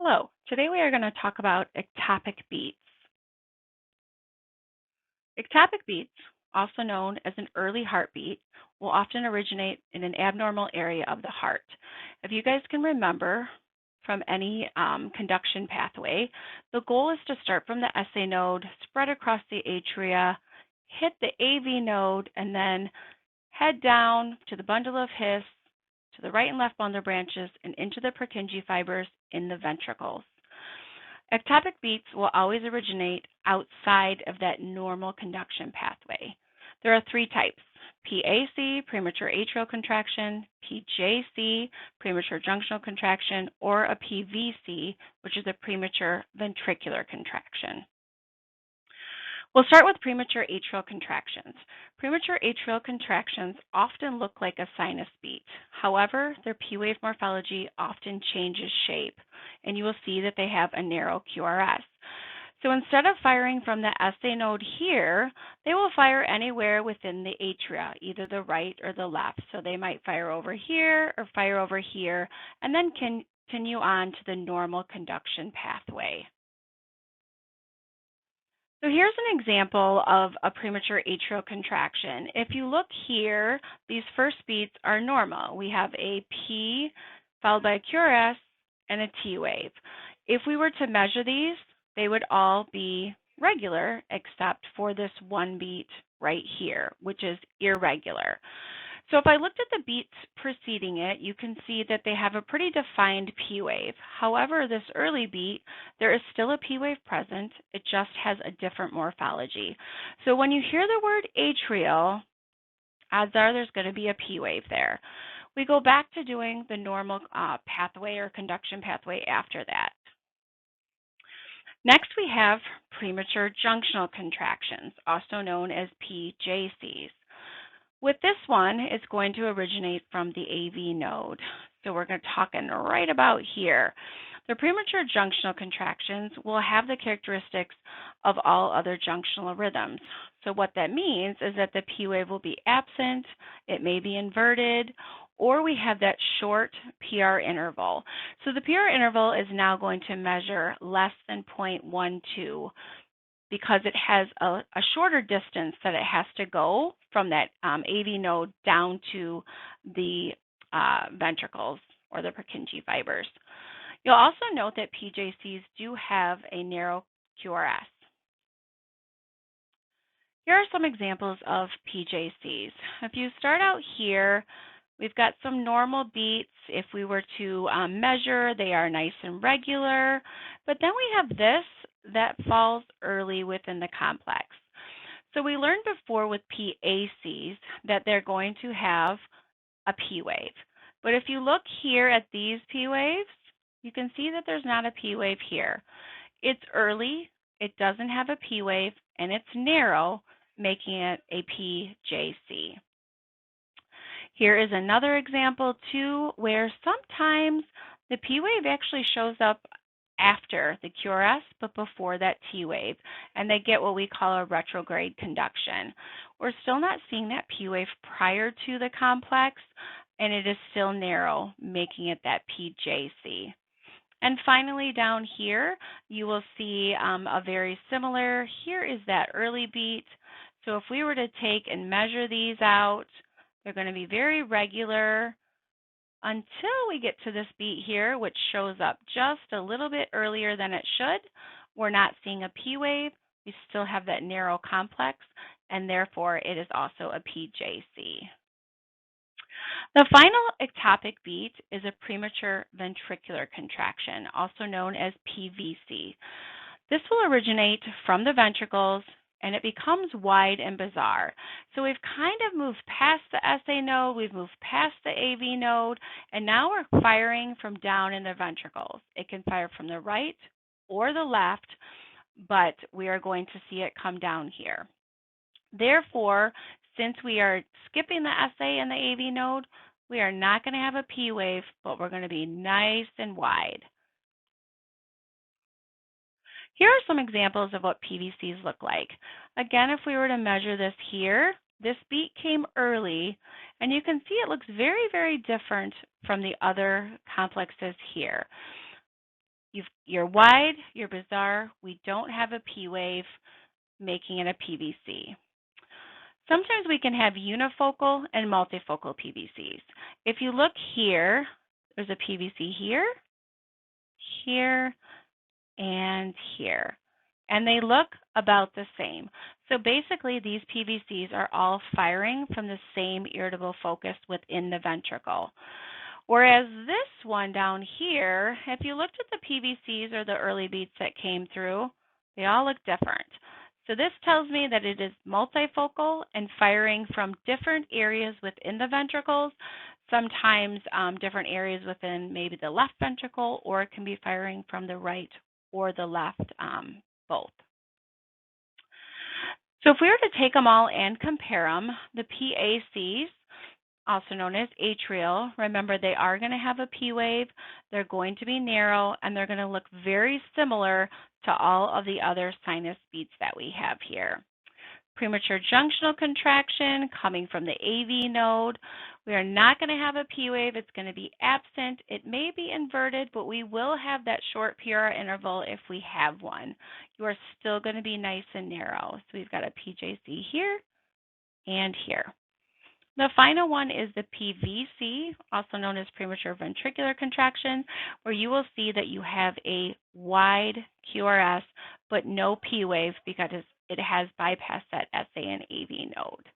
Hello, today we are going to talk about ectopic beats. Ectopic beats, also known as an early heartbeat, will often originate in an abnormal area of the heart. If you guys can remember from any conduction pathway, the goal is to start from the SA node, spread across the atria, hit the AV node, and then head down to the bundle of His, to the right and left bundle branches, and into the Purkinje fibers in the ventricles. Ectopic beats will always originate outside of that normal conduction pathway. There are three types: PAC, premature atrial contraction; PJC, premature junctional contraction; or a PVC, which is a premature ventricular contraction. We'll start with premature atrial contractions. Premature atrial contractions often look like a sinus beat. However, their P-wave morphology often changes shape, and you will see that they have a narrow QRS. So instead of firing from the SA node here, they will fire anywhere within the atria, either the right or the left. So they might fire over here or fire over here, and then continue on to the normal conduction pathway. So here's an example of a premature atrial contraction. If you look here, these first beats are normal. We have a P followed by a QRS and a T wave. If we were to measure these, they would all be regular except for this one beat right here, which is irregular. So if I looked at the beats preceding it, you can see that they have a pretty defined P wave. However, this early beat, there is still a P wave present. It just has a different morphology. So when you hear the word atrial, odds are there's going to be a P wave there. We go back to doing the normal pathway or conduction pathway after that. Next, we have premature junctional contractions, also known as PJCs. With this one, it's going to originate from the AV node. So we're going to talk right about here. The premature junctional contractions will have the characteristics of all other junctional rhythms. So what that means is that the P wave will be absent, it may be inverted, or we have that short PR interval. So the PR interval is now going to measure less than 0.12. because it has a shorter distance that it has to go from that AV node down to the ventricles or the Purkinje fibers. You'll also note that PJCs do have a narrow QRS. Here are some examples of PJCs. If you start out here, we've got some normal beats. If we were to measure, they are nice and regular. But then we have this that falls early within the complex. So we learned before with PACs that they're going to have a P wave. But if you look here at these P waves, you can see that there's not a P wave here. It's early, it doesn't have a P wave, and it's narrow, making it a PJC. Here is another example too, where sometimes the P wave actually shows up after the QRS, but before that T wave, and they get what we call a retrograde conduction. We're still not seeing that P wave prior to the complex, and it is still narrow, making it that PJC. And finally, down here, you will see a very similar. Here is that early beat. So if we were to take and measure these out, they're going to be very regular until we get to this beat here, which shows up just a little bit earlier than it should. We're not seeing a P wave. We still have that narrow complex, and therefore it is also a PJC. The final ectopic beat is a premature ventricular contraction, also known as PVC. This will originate from the ventricles, and it becomes wide and bizarre. So we've kind of moved past the SA node, we've moved past the AV node, and now we're firing from down in the ventricles. It can fire from the right or the left, but we are going to see it come down here. Therefore, since we are skipping the SA and the AV node, we are not going to have a P wave, but we're going to be nice and wide. Here are some examples of what PVCs look like. Again, if we were to measure this here, this beat came early, and you can see it looks very, very different from the other complexes here. You're wide, you're bizarre. We don't have a P wave, making it a PVC. Sometimes we can have unifocal and multifocal PVCs. If you look here, there's a PVC here, here, and here. And they look about the same. So basically, these PVCs are all firing from the same irritable focus within the ventricle. Whereas this one down here, if you looked at the PVCs or the early beats that came through, they all look different. So this tells me that it is multifocal and firing from different areas within the ventricles, sometimes different areas within maybe the left ventricle, or it can be firing from the right or the left, both. So if we were to take them all and compare them, the PACs, also known as atrial. Remember, they are going to have a P wave. They're going to be narrow, and they're going to look very similar to all of the other sinus beats that we have here. Premature junctional contraction coming from the AV node. We are not going to have a P wave. It's going to be absent. It may be inverted, but we will have that short PR interval if we have one. You are still going to be nice and narrow. So we've got a PJC here and here. The final one is the PVC, also known as premature ventricular contraction, where you will see that you have a wide QRS but no P wave because it has bypassed that SA and AV node.